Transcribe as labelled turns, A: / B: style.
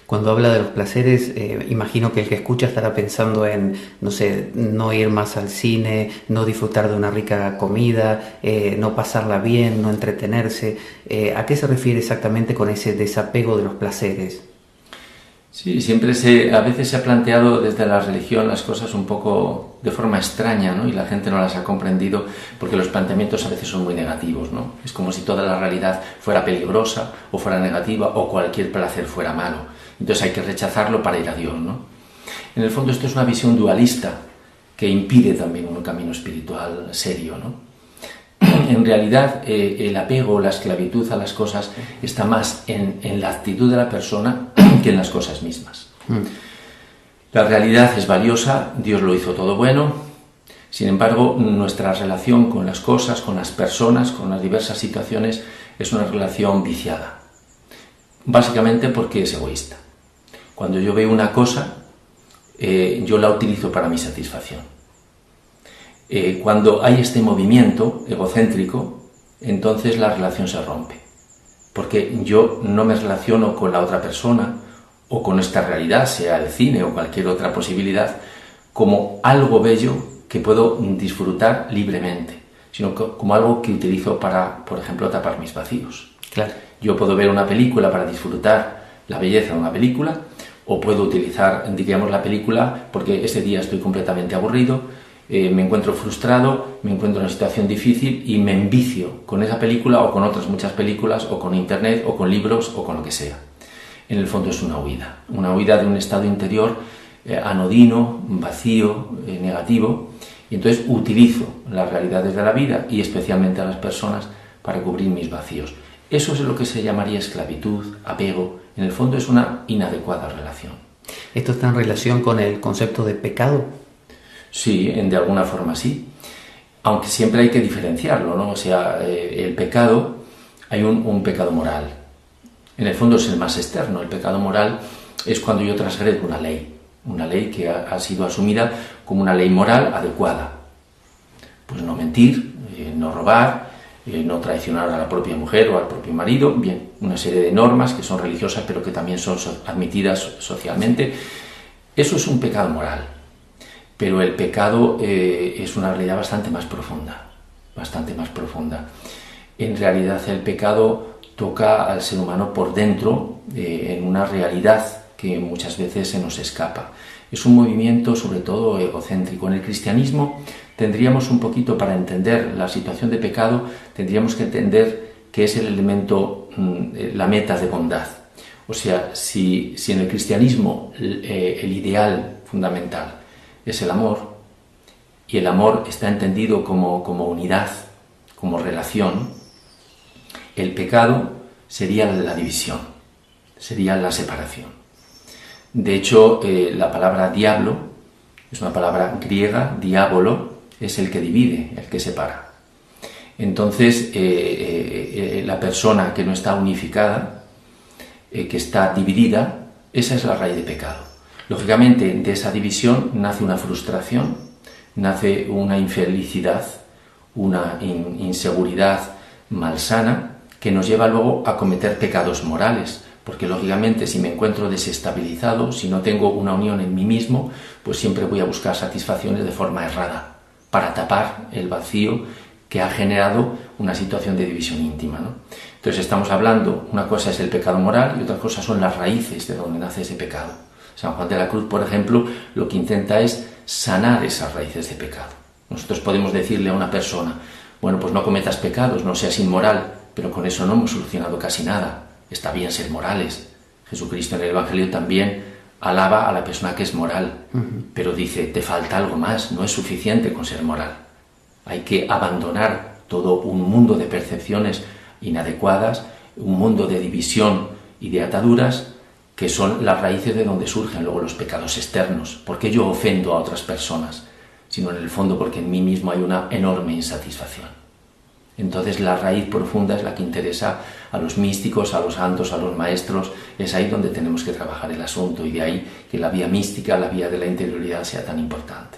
A: Cuando habla de los placeres, imagino que el que escucha estará pensando en, no sé, no ir más al cine, no disfrutar de una rica comida, no pasarla bien, no entretenerse. ¿A qué se refiere exactamente con ese desapego de los placeres?
B: Sí, a veces se ha planteado desde la religión las cosas un poco de forma extraña, ¿no? Y la gente no las ha comprendido porque los planteamientos a veces son muy negativos, ¿no? Es como si toda la realidad fuera peligrosa o fuera negativa o cualquier placer fuera malo. Entonces hay que rechazarlo para ir a Dios, ¿no? En el fondo esto es una visión dualista que impide también un camino espiritual serio, ¿no? En realidad el apego, la esclavitud a las cosas está más en la actitud de la persona que en las cosas mismas. La realidad es valiosa, Dios lo hizo todo bueno, sin embargo nuestra relación con las cosas, con las personas, con las diversas situaciones es una relación viciada, básicamente porque es egoísta. Cuando yo veo una cosa, yo la utilizo para mi satisfacción. Cuando hay este movimiento egocéntrico, entonces la relación se rompe, porque yo no me relaciono con la otra persona o con esta realidad, sea el cine o cualquier otra posibilidad, como algo bello que puedo disfrutar libremente, sino como algo que utilizo para, por ejemplo, tapar mis vacíos.
A: Claro.
B: Yo puedo ver una película para disfrutar la belleza de una película, o puedo utilizar, digamos, la película porque ese día estoy completamente aburrido, me encuentro frustrado, me encuentro en una situación difícil y me envicio con esa película o con otras muchas películas o con internet o con libros o con lo que sea. En el fondo es una huida de un estado interior anodino, vacío, negativo, y entonces utilizo las realidades de la vida y especialmente a las personas para cubrir mis vacíos. Eso es lo que se llamaría esclavitud, apego. En el fondo es una inadecuada relación.
A: ¿Esto está en relación con el concepto de pecado?
B: Sí, de alguna forma sí, aunque siempre hay que diferenciarlo, ¿no? O sea, el pecado, hay un pecado moral. En el fondo es el más externo. El pecado moral es cuando yo transgredo una ley que ha sido asumida como una ley moral adecuada. Pues no mentir, no robar, no traicionar a la propia mujer o al propio marido, bien, una serie de normas que son religiosas pero que también son admitidas socialmente. Eso es un pecado moral. Pero el pecado es una realidad bastante más profunda. En realidad el pecado toca al ser humano por dentro, en una realidad que muchas veces se nos escapa. Es un movimiento sobre todo egocéntrico. En el cristianismo tendríamos un poquito, para entender la situación de pecado, tendríamos que entender que es el elemento, la meta de bondad. O sea, si en el cristianismo el ideal fundamental es el amor, y el amor está entendido como unidad, como relación, el pecado sería la división, sería la separación. De hecho, la palabra diablo es una palabra griega, diabolo, es el que divide, el que separa. Entonces, la persona que no está unificada, que está dividida, esa es la raíz de pecado. Lógicamente, de esa división nace una frustración, nace una infelicidad, una inseguridad malsana que nos lleva luego a cometer pecados morales, porque lógicamente si me encuentro desestabilizado, si no tengo una unión en mí mismo, pues siempre voy a buscar satisfacciones de forma errada, para tapar el vacío que ha generado una situación de división íntima, ¿no? Entonces estamos hablando, una cosa es el pecado moral y otra cosa son las raíces de donde nace ese pecado. San Juan de la Cruz, por ejemplo, lo que intenta es sanar esas raíces de pecado. Nosotros podemos decirle a una persona, bueno, pues no cometas pecados, no seas inmoral, pero con eso no hemos solucionado casi nada. Está bien ser morales. Jesucristo en el Evangelio también alaba a la persona que es moral, pero dice, te falta algo más, no es suficiente con ser moral. Hay que abandonar todo un mundo de percepciones inadecuadas, un mundo de división y de ataduras, que son las raíces de donde surgen luego los pecados externos. ¿Por qué yo ofendo a otras personas? Sino en el fondo porque en mí mismo hay una enorme insatisfacción. Entonces la raíz profunda es la que interesa a los místicos, a los santos, a los maestros. Es ahí donde tenemos que trabajar el asunto y de ahí que la vía mística, la vía de la interioridad sea tan importante.